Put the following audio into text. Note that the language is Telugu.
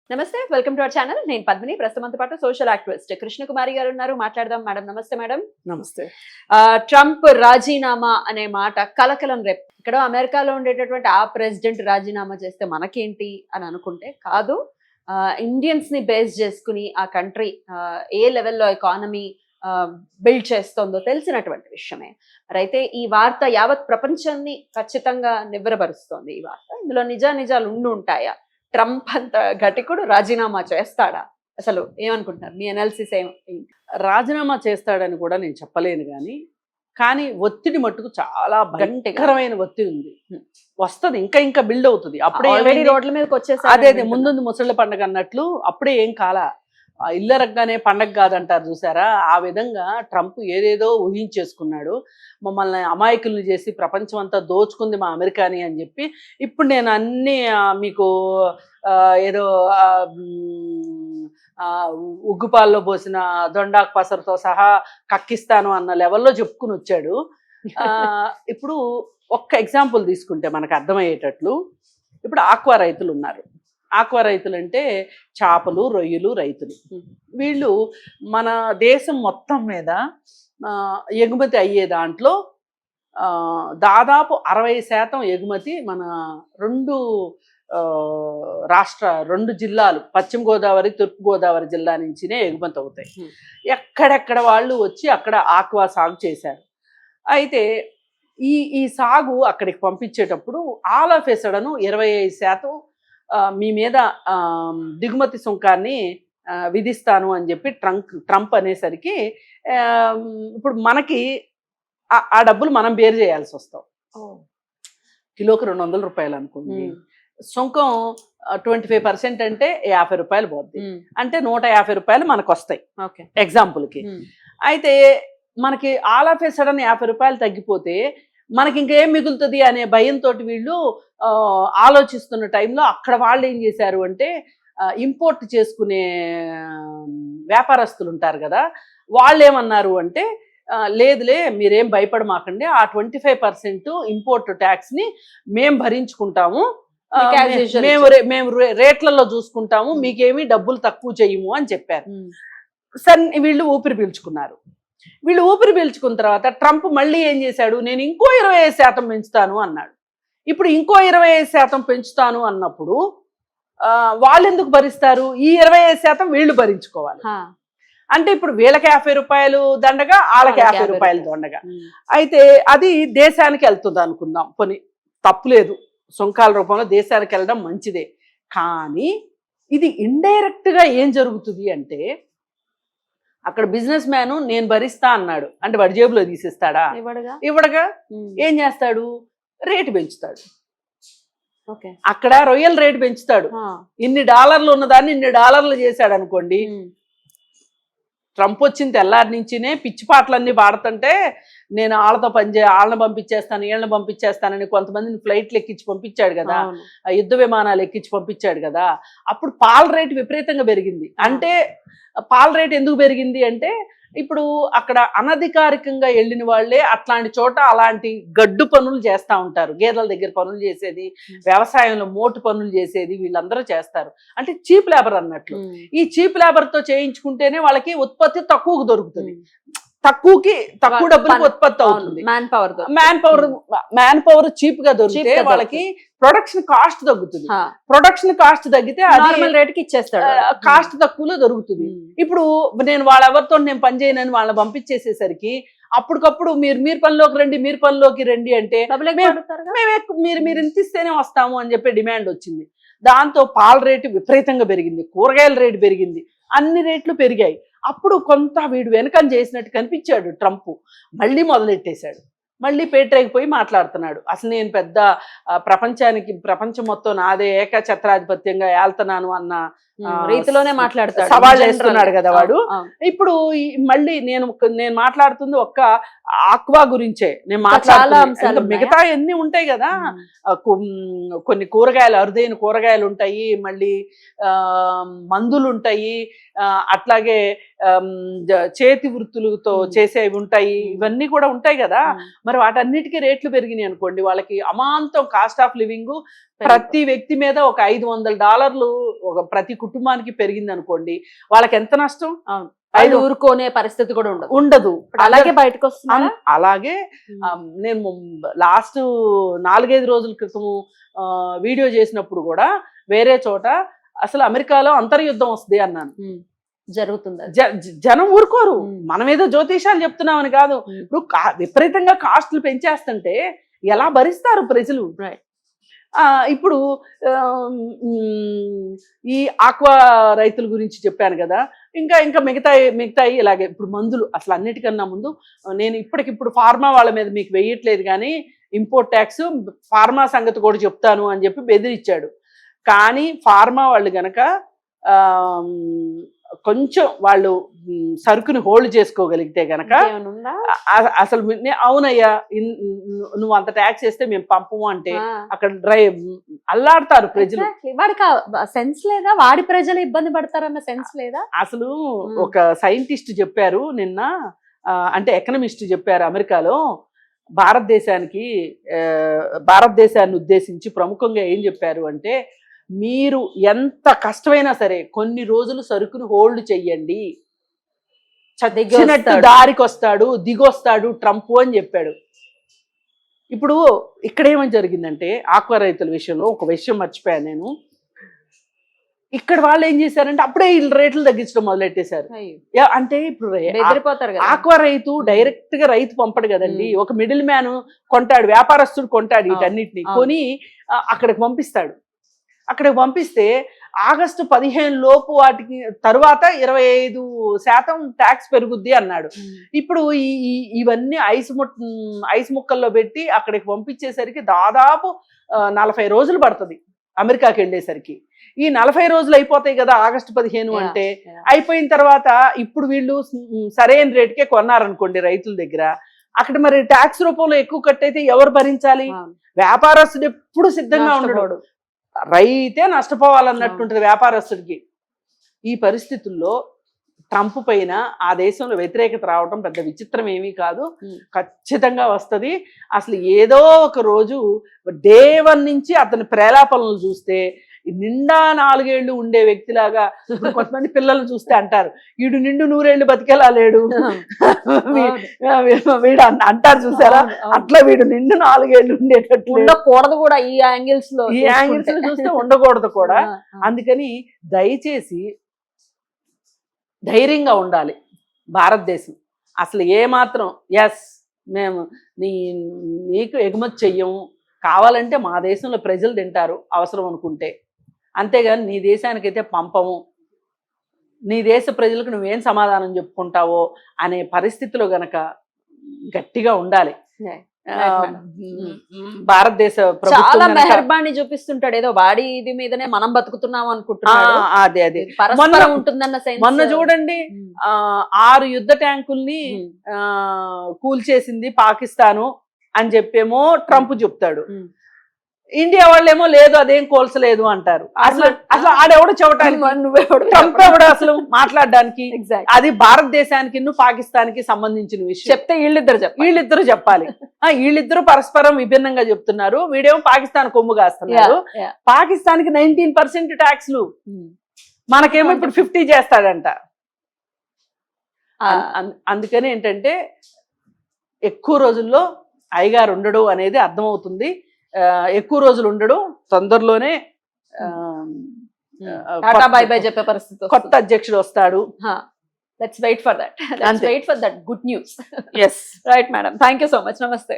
నమస్తే, వెల్కమ్ టు అవర్ ఛానల్. నేను పద్మిని. ప్రస్తుతంతో పాటు సోషల్ యాక్టివిస్ట్ కృష్ణకుమారి గారు ఉన్నారు. మాట్లాడదాం మేడం. నమస్తే మేడం. నమస్తే. ట్రంప్ రాజీనామా అనే మాట కలకలం రేపు. ఇక్కడ అమెరికాలో ఉండేటటువంటి ఆ ప్రెసిడెంట్ రాజీనామా చేస్తే మనకేంటి అని అనుకుంటే కాదు. ఇండియన్స్ ని బేస్ చేసుకుని ఆ కంట్రీ ఏ లెవెల్లో ఎకానమీ బిల్డ్ చేస్తుందో తెలిసినటువంటి విషయమే. మరైతే ఈ వార్త యావత్ ప్రపంచాన్ని ఖచ్చితంగా నివ్వెరపరుస్తోంది. ఈ వార్త ఇందులో నిజాలు ఉండి ఉంటాయా? ట్రంప్ అంత ఘటికుడు రాజీనామా చేస్తాడా? అసలు ఏమనుకుంటున్నారు? మీ అనాలిసిస్ ఏంటి? రాజీనామా చేస్తాడని కూడా నేను చెప్పలేను, కానీ ఒత్తిడి మట్టుకు చాలా భయంకరమైన ఒత్తిడి ఉంది. వస్తుంది, ఇంకా బిల్డ్ అవుతుంది. అప్పుడే రోడ్ల మీదకి వచ్చేసారు. అదే ముందు ముసళ్ళ పండగ అన్నట్లు అప్పుడే ఏం కాలా. ఇళ్ళ రగ్గానే పండగ కాదంటారు చూసారా, ఆ విధంగా ట్రంప్ ఏదేదో ఊహించేసుకున్నాడు. మమ్మల్ని అమాయకుల్ని చేసి ప్రపంచం అంతా దోచుకుంది మా అమెరికాని అని చెప్పి ఇప్పుడు నేను అన్ని మీకు ఏదో ఉగ్గుపాల్లో పోసిన దొండాకు పసరుతో సహా కక్కిస్తాను అన్న లెవెల్లో చెప్పుకుని వచ్చాడు. ఇప్పుడు ఒక్క ఎగ్జాంపుల్ తీసుకుంటే మనకు అర్థమయ్యేటట్లు, ఇప్పుడు ఆక్వా రైతులు ఉన్నారు. ఆక్వా రైతులు అంటే చేపలు, రొయ్యలు రైతులు. వీళ్ళు మన దేశం మొత్తం మీద ఎగుమతి అయ్యే దాంట్లో దాదాపు 60% ఎగుమతి మన రెండు జిల్లాలు, పశ్చిమ గోదావరి, తూర్పు గోదావరి జిల్లా నుంచినే ఎగుమతి అవుతాయి. ఎక్కడెక్కడ వాళ్ళు వచ్చి అక్కడ ఆక్వా సాగు చేశారు. అయితే ఈ సాగు అక్కడికి పంపించేటప్పుడు ఆల్ ఆఫ్ ఎ సడన్ 25% మీ మీద దిగుమతి సుంకాన్ని విధిస్తాను అని చెప్పి ట్రంప్ అనేసరికి ఇప్పుడు మనకి ఆ డబ్బులు మనం బేర్ చేయాల్సి వస్తాం. కిలోకి 200 రూపాయలు అనుకోండి, సుంకం 25% అంటే 50 రూపాయలు పోద్ది. అంటే 150 రూపాయలు మనకు వస్తాయి ఎగ్జాంపుల్కి. అయితే మనకి ఆల్ ఆఫ్ ఏ సడన్ 50 రూపాయలు తగ్గిపోతే మనకి ఇంకేం మిగులుతుంది అనే భయంతో వీళ్ళు ఆలోచిస్తున్న టైంలో అక్కడ వాళ్ళు ఏం చేశారు అంటే, ఇంపోర్ట్ చేసుకునే వ్యాపారస్తులు ఉంటారు కదా, వాళ్ళు ఏమన్నారు అంటే, లేదులే మీరేం భయపడమాకండి, ఆ 25% ఇంపోర్ట్ ట్యాక్స్ని మేము భరించుకుంటాము, మేము రేట్లలో చూసుకుంటాము, మీకేమీ డబ్బులు తక్కువ చేయము అని చెప్పారు. సరే వీళ్ళు ఊపిరి పీల్చుకున్నారు. వీళ్ళు ఊపిరి పీల్చుకున్న తర్వాత ట్రంప్ మళ్ళీ ఏం చేశాడు, నేను ఇంకో 25% పెంచుతాను అన్నాడు. ఇప్పుడు ఇంకో 25% పెంచుతాను అన్నప్పుడు వాళ్ళు ఎందుకు భరిస్తారు? ఈ 25% వీళ్ళు భరించుకోవాలి. అంటే ఇప్పుడు వీళ్ళకి 50 రూపాయలు దండగా, వాళ్ళకి 50 రూపాయలు దండగా. అయితే అది దేశానికి వెళ్తుంది అనుకుందాం, పోనీ తప్పులేదు, సుంకాల రూపంలో దేశానికి వెళ్ళడం మంచిదే. కానీ ఇది ఇండైరెక్ట్గా ఏం జరుగుతుంది అంటే, అక్కడ బిజినెస్ మ్యాన్ నేను భరిస్తా అన్నాడు అంటే వాడి జేబులో తీసేస్తాడా? ఇవ్వడగా. ఏం చేస్తాడు? రేటు పెంచుతాడు. అక్కడ రొయ్యల రేటు పెంచుతాడు. ఇన్ని డాలర్లు ఉన్నదాన్ని ఇన్ని డాలర్లు చేశాడు అనుకోండి. ట్రంప్ వచ్చిన తెల్లారి నుంచినే పిచ్చి పాటలన్నీ పాడుతుంటే, నేను వాళ్ళని పంపించేస్తాను, వీళ్ళని పంపించేస్తానని కొంతమందిని ఫ్లైట్లు ఎక్కించి పంపించాడు కదా, యుద్ధ విమానాలు ఎక్కించి పంపించాడు కదా. అప్పుడు పాల రేటు విపరీతంగా పెరిగింది. అంటే పాల రేటు ఎందుకు పెరిగింది అంటే, ఇప్పుడు అక్కడ అనధికారికంగా వెళ్ళిన వాళ్ళే అట్లాంటి చోట అలాంటి గడ్డు పనులు చేస్తూ ఉంటారు. గేదెల దగ్గర పనులు చేసేది, వ్యవసాయంలో మోటు పనులు చేసేది వీళ్ళందరూ చేస్తారు. అంటే చీప్ లేబర్ అన్నట్లు. ఈ చీప్ లేబర్తో చేయించుకుంటేనే వాళ్ళకి ఉత్పత్తి తక్కువకు దొరుకుతుంది, తక్కువ డబ్బులకు ఉత్పత్తి అవుతుంది. మ్యాన్ పవర్ చీప్ గా దొరికితే వాళ్ళకి ప్రొడక్షన్ కాస్ట్ తగ్గుతుంది. ప్రొడక్షన్ కాస్ట్ తగ్గితే రేటుకి ఇచ్చేస్తాడు, కాస్ట్ తక్కువలో దొరుకుతుంది. ఇప్పుడు నేను వాళ్ళెవరితో నేను పని చేయనని వాళ్ళని పంపించేసేసరికి అప్పటికప్పుడు మీరు పనిలోకి రండి అంటే మీరు ఇంత ఇస్తేనే వస్తాము అని చెప్పి డిమాండ్ వచ్చింది. దాంతో పాల రేటు విపరీతంగా పెరిగింది, కూరగాయల రేటు పెరిగింది, అన్ని రేట్లు పెరిగాయి. అప్పుడు కొంత వీడు వెనకం చేసినట్టు కనిపించాడు ట్రంప్. మళ్ళీ మొదలెట్టేశాడు, మళ్ళీ పేటరేగిపోయి మాట్లాడుతున్నాడు. అసలు నేను పెద్ద ప్రపంచం మొత్తం నాదే ఏకఛత్రాధిపత్యంగా ఏళ్తున్నాను అన్న రీతిలోనే మాట్లాడతాడు, సవాళ్ళు వేస్తున్నాడు కదా వాడు. ఇప్పుడు మళ్ళీ నేను మాట్లాడుతుంది ఒక్క ఆక్వా గురించే నేను మాట్లాడుతున్నాను. మిగతా ఎన్ని ఉంటాయి కదా, కొన్ని కూరగాయలు, అరుదైన కూరగాయలు ఉంటాయి, మళ్ళీ మందులు ఉంటాయి, అట్లాగే చేతి వృత్తులతో చేసేవి ఉంటాయి, ఇవన్నీ కూడా ఉంటాయి కదా. మరి వాటన్నిటికీ రేట్లు పెరిగినాయి అనుకోండి, వాళ్ళకి అమాంతం కాస్ట్ ఆఫ్ లివింగ్ ప్రతి వ్యక్తి మీద ఒక $500 ప్రతి కుటుంబానికి పెరిగింది అనుకోండి, వాళ్ళకి ఎంత నష్టం? అవును. వాళ్ళు 5 ఊరుకోనే పరిస్థితి కూడా ఉండదు. ఉండదు. అలాగే బయటకు వస్తున్నా. అలాగే నేను లాస్ట్ 4-5 రోజుల క్రితం వీడియో చేసినప్పుడు కూడా వేరే చోట అసలు అమెరికాలో అంతర్యుద్ధం వస్తుంది అన్నాను. జరుగుతుంది. జనం ఊరుకోరు. మనం ఏదో జ్యోతిషాలు చెప్తున్నామని కాదు. ఇప్పుడు విపరీతంగా కాస్టులు పెంచేస్తుంటే ఎలా భరిస్తారు ప్రజలు? ఇప్పుడు ఈ ఆక్వా రైతుల గురించి చెప్పాను కదా, ఇంకా మిగతాయి ఇలాగే. ఇప్పుడు మందులు అసలు అన్నిటికన్నా ముందు నేను ఇప్పటికిప్పుడు ఫార్మా వాళ్ళ మీద మీకు వేయట్లేదు కానీ ఇంపోర్ట్ ట్యాక్స్ ఫార్మా సంగతి కూడా చెప్తాను అని చెప్పి బెదిరించాడు. కానీ ఫార్మా వాళ్ళు గనక కొంచెం వాళ్ళు సరుకుని హోల్డ్ చేసుకోగలిగితే గనక అసలు అవునయ్యా నువ్వు అంత ట్యాక్స్ వేస్తే మేము పంపము అంటే అక్కడ అల్లాడతారు ప్రజలు. వాడికి సెన్స్ లేదా? వాడి ప్రజలు ఇబ్బంది పడతారన్న సెన్స్ లేదా? అసలు ఒక సైంటిస్ట్ చెప్పారు నిన్న, అంటే ఎకనమిస్ట్ చెప్పారు, అమెరికాలో భారతదేశాన్ని ఉద్దేశించి ప్రముఖంగా ఏం చెప్పారు అంటే, మీరు ఎంత కష్టమైనా సరే కొన్ని రోజులు సరుకును హోల్డ్ చెయ్యండి, చచ్చినట్టు దారికి వస్తాడు, దిగొస్తాడు ట్రంప్ అని చెప్పాడు. ఇప్పుడు ఇక్కడ ఏమని జరిగిందంటే ఆక్వా రైతుల విషయంలో ఒక విషయం మర్చిపోయాను నేను. ఇక్కడ వాళ్ళు ఏం చేశారంటే అప్పుడే రేట్లు తగ్గించడం మొదలెట్టేశారు. అంటే ఇప్పుడు ఆక్వా రైతు డైరెక్ట్ గా రైతు పంపడు కదండి, ఒక మిడిల్ మ్యాన్ కొంటాడు, వ్యాపారస్తుడు కొంటాడు వీటన్నిటిని, కొని అక్కడికి పంపిస్తాడు. అక్కడికి పంపిస్తే ఆగస్టు 15 లోపు వాటికి తరువాత 25% ట్యాక్స్ పెరుగుద్ది అన్నాడు. ఇప్పుడు ఇవన్నీ ఐస్ ముక్కల్లో పెట్టి అక్కడికి పంపించేసరికి దాదాపు 40 రోజులు పడుతుంది అమెరికాకి వెళ్ళేసరికి. ఈ 40 రోజులు అయిపోతాయి కదా ఆగస్టు 15 అంటే. అయిపోయిన తర్వాత ఇప్పుడు వీళ్ళు సరైన రేటుకే కొన్నారనుకోండి రైతుల దగ్గర, అక్కడ మరి ట్యాక్స్ రూపంలో ఎక్కువ కట్టయితే ఎవరు భరించాలి? వ్యాపారస్తుడు ఎప్పుడు సిద్ధంగా ఉండడు, రైతే నష్టపోవాలన్నట్టుంటది వ్యాపారస్తుడికి. ఈ పరిస్థితుల్లో ట్రంప్ పైన ఆ దేశంలో వ్యతిరేకత రావడం పెద్ద విచిత్రం ఏమీ కాదు, ఖచ్చితంగా వస్తుంది. అసలు ఏదో ఒక రోజు డే 1 నుంచి అతని ప్రేలాపనలు చూస్తే నిండా 4 ఏళ్ళు ఉండే వ్యక్తిలాగా, కొంతమంది పిల్లలు చూస్తే అంటారు వీడు నిండు 100 ఏళ్ళు బతికేలా లేడు వీడు అంటారు చూసారా, అట్లా వీడు నిండు 4 ఏళ్ళు ఉండేటట్టు ఉండకూడదు కూడా. ఈ యాంగిల్స్ లో చూస్తే ఉండకూడదు కూడా. అందుకని దయచేసి ధైర్యంగా ఉండాలి భారతదేశం. అసలు ఏమాత్రం మేము నీకు ఎగుమతి చెయ్యము, కావాలంటే మా దేశంలో ప్రజలు తింటారు అవసరం అనుకుంటే, అంతేగాని నీ దేశానికైతే పంపము, నీ దేశ ప్రజలకు నువ్వేం సమాధానం చెప్పుకుంటావో అనే పరిస్థితిలో గనక గట్టిగా ఉండాలి. భారతదేశ చాలా మెహర్బానీ చూపిస్తుంటాడు, ఏదో వాడి ఇది మీదనే మనం బతుకుతున్నాం అనుకుంటున్నాడు. అదే ఉంటుందన్న సెన్స్. మొన్న చూడండి 6 యుద్ధ ట్యాంకుల్ని కూల్చేసింది పాకిస్తాను అని చెప్పేమో ట్రంప్ చెప్తాడు. ఇండియా వాళ్ళేమో లేదు అదేం కోల్చలేదు అంటారు. అసలు ఆడెవడు చెప్పడానికి, ట్రంప్ ఎవడు అసలు మాట్లాడడానికి? అది భారతదేశానికి పాకిస్తాన్కి సంబంధించిన విషయం. చెప్తే వీళ్ళిద్దరు చెప్పాలి. వీళ్ళిద్దరు పరస్పరం విభిన్నంగా చెప్తున్నారు. వీడేమో పాకిస్తాన్ కొమ్ము కాస్తున్నారు. పాకిస్తాన్కి 19% ట్యాక్స్లు, మనకేమో ఇప్పుడు 50 చేస్తాడంట. అందుకని ఏంటంటే ఎక్కువ రోజుల్లో అయ్యగారు ఉండడు అనేది అర్థమవుతుంది. ఎక్కువ రోజులు ఉండడు, తొందరలోనే బై బై చెప్పే పరిస్థితి, కొత్త అధ్యక్షుడు వస్తాడు. Let's wait for that. Good news. Right, madam. Thank you so much. Namaste.